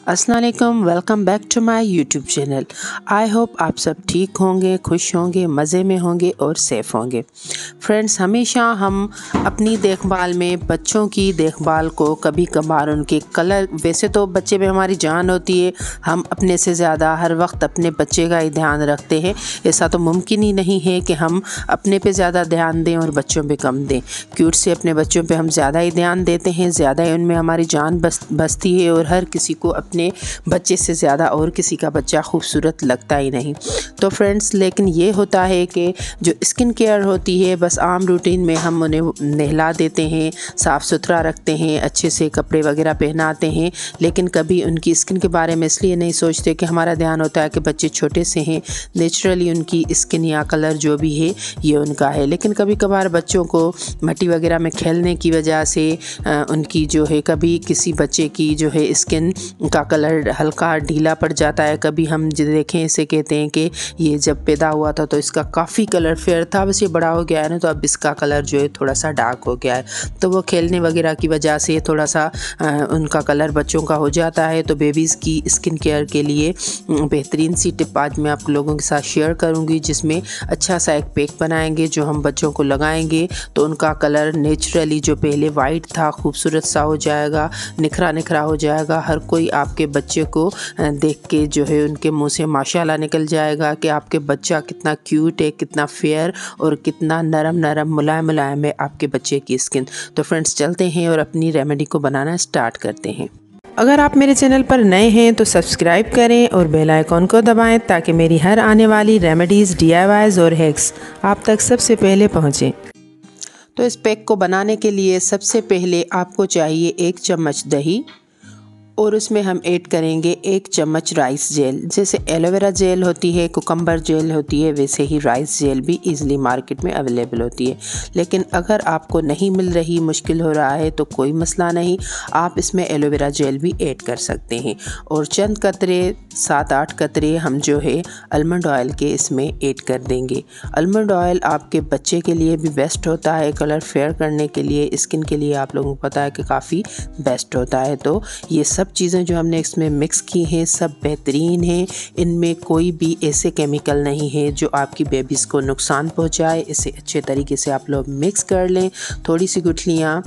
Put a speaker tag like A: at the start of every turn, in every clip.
A: अस्सलाम वालेकुम, welcome back to my YouTube channel. I hope आप सब ठीक होंगे, खुश होंगे, मज़े में होंगे और सेफ़ होंगे। फ्रेंड्स, हमेशा हम अपनी देखभाल में बच्चों की देखभाल को कभी कभार उनके कलर, वैसे तो बच्चे में हमारी जान होती है, हम अपने से ज़्यादा हर वक्त अपने बच्चे का ही ध्यान रखते हैं। ऐसा तो मुमकिन ही नहीं है कि हम अपने पे ज़्यादा ध्यान दें और बच्चों पे कम दें। क्यूट से अपने बच्चों पे हम ज़्यादा ही ध्यान देते हैं, ज़्यादा ही उनमें हमारी जान बसती है और हर किसी को अपने बच्चे से ज़्यादा और किसी का बच्चा खूबसूरत लगता ही नहीं। तो फ्रेंड्स, लेकिन ये होता है कि जो स्किन केयर होती है, बस आम रूटीन में हम उन्हें नहला देते हैं, साफ़ सुथरा रखते हैं, अच्छे से कपड़े वगैरह पहनाते हैं, लेकिन कभी उनकी स्किन के बारे में इसलिए नहीं सोचते कि हमारा ध्यान होता है कि बच्चे छोटे से हैं, नेचुरली उनकी स्किन या कलर जो भी है ये उनका है। लेकिन कभी कभार बच्चों को मिट्टी वगैरह में खेलने की वजह से उनकी जो है, कभी किसी बच्चे की जो है स्किन का कलर हल्का ढीला पड़ जाता है। कभी हम जो देखें, इसे कहते हैं कि ये जब पैदा हुआ था तो इसका काफ़ी कलर फेयर था, बस ये बड़ा हो गया है ना, तो अब इसका कलर जो है थोड़ा सा डार्क हो गया है। तो वो खेलने वगैरह की वजह से थोड़ा सा उनका कलर बच्चों का हो जाता है। तो बेबीज़ की स्किन केयर के लिए बेहतरीन सी टिप आज मैं आप लोगों के साथ शेयर करूँगी, जिसमें अच्छा सा एक पैक बनाएंगे जो हम बच्चों को लगाएंगे तो उनका कलर नेचुरली जो पहले वाइट था खूबसूरत सा हो जाएगा, निखरा निखरा हो जाएगा। हर कोई आपके बच्चे को देख के जो है उनके मुंह से माशाल्लाह निकल जाएगा कि आपके बच्चा कितना क्यूट है, कितना फेयर और कितना नरम नरम मुलायम मुलायम है आपके बच्चे की स्किन। तो फ्रेंड्स, चलते हैं और अपनी रेमेडी को बनाना स्टार्ट करते हैं। अगर आप मेरे चैनल पर नए हैं तो सब्सक्राइब करें और बेल आइकॉन को दबाएं ताकि मेरी हर आने वाली रेमेडीज़, DIYs और हैक्स आप तक सबसे पहले पहुँचें। तो इस पैक को बनाने के लिए सबसे पहले आपको चाहिए 1 चम्मच दही और उसमें हम ऐड करेंगे 1 चम्मच राइस जेल। जैसे एलोवेरा जेल होती है, कुकम्बर जेल होती है, वैसे ही राइस जेल भी इजीली मार्केट में अवेलेबल होती है। लेकिन अगर आपको नहीं मिल रही, मुश्किल हो रहा है, तो कोई मसला नहीं, आप इसमें एलोवेरा जेल भी ऐड कर सकते हैं। और चंद कतरे, 7-8 कतरे हम जो है आलमंड ऑयल के इसमें ऐड कर देंगे। आलमंड ऑयल आपके बच्चे के लिए भी बेस्ट होता है, कलर फेयर करने के लिए, स्किन के लिए आप लोगों को पता है कि काफ़ी बेस्ट होता है। तो ये सब चीज़ें जो हमने इसमें मिक्स की हैं सब बेहतरीन हैं, इनमें कोई भी ऐसे केमिकल नहीं है जो आपकी बेबीज़ को नुकसान पहुंचाए। इसे अच्छे तरीके से आप लोग मिक्स कर लें। थोड़ी सी गुठलियाँ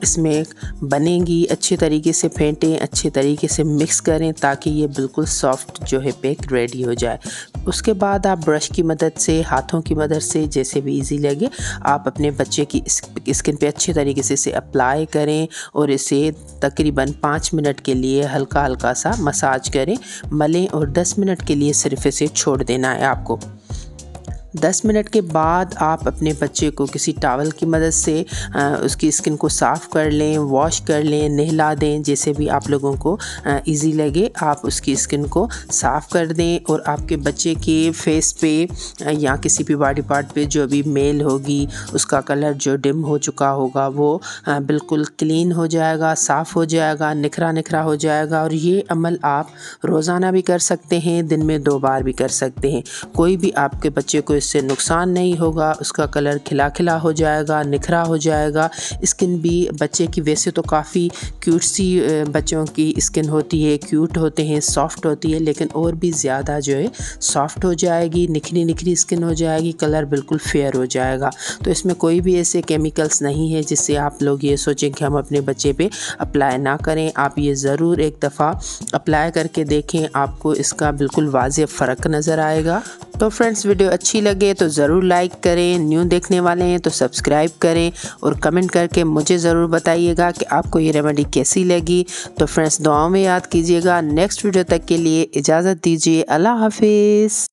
A: इसमें बनेंगी, अच्छे तरीके से फेंटें, अच्छे तरीके से मिक्स करें ताकि ये बिल्कुल सॉफ्ट जो है पैक रेडी हो जाए। उसके बाद आप ब्रश की मदद से, हाथों की मदद से, जैसे भी इजी लगे, आप अपने बच्चे की स्किन पे अच्छे तरीके से इसे अप्लाई करें और इसे तकरीबन 5 मिनट के लिए हल्का हल्का सा मसाज करें, मलें और 10 मिनट के लिए सिर्फ इसे छोड़ देना है आपको। 10 मिनट के बाद आप अपने बच्चे को किसी टॉवल की मदद से उसकी स्किन को साफ़ कर लें, वॉश कर लें, नहला दें, जैसे भी आप लोगों को इजी लगे आप उसकी स्किन को साफ़ कर दें। और आपके बच्चे के फेस पे या किसी भी बॉडी पार्ट पे जो भी मेल होगी, उसका कलर जो डिम हो चुका होगा वो बिल्कुल क्लीन हो जाएगा, साफ़ हो जाएगा, निखरा निखरा हो जाएगा। और ये अमल आप रोज़ाना भी कर सकते हैं, दिन में 2 बार भी कर सकते हैं। कोई भी आपके बच्चे को इससे नुकसान नहीं होगा, उसका कलर खिला खिला हो जाएगा, निखरा हो जाएगा। स्किन भी बच्चे की वैसे तो काफ़ी क्यूट सी बच्चों की स्किन होती है, क्यूट होते हैं, सॉफ्ट होती है, लेकिन और भी ज़्यादा जो है सॉफ्ट हो जाएगी, निखरी निखरी स्किन हो जाएगी, कलर बिल्कुल फेयर हो जाएगा। तो इसमें कोई भी ऐसे केमिकल्स नहीं है जिससे आप लोग ये सोचें कि हम अपने बच्चे पे अप्लाई ना करें। आप ये ज़रूर एक दफ़ा अप्लाई करके देखें, आपको इसका बिल्कुल वाज़ेह फ़र्क नज़र आएगा। तो फ्रेंड्स, वीडियो अच्छी लगे तो ज़रूर लाइक करें, न्यू देखने वाले हैं तो सब्सक्राइब करें और कमेंट करके मुझे ज़रूर बताइएगा कि आपको ये रेमेडी कैसी लगी। तो फ्रेंड्स, दुआओं में याद कीजिएगा। नेक्स्ट वीडियो तक के लिए इजाज़त दीजिए। अल्लाह हाफिज़।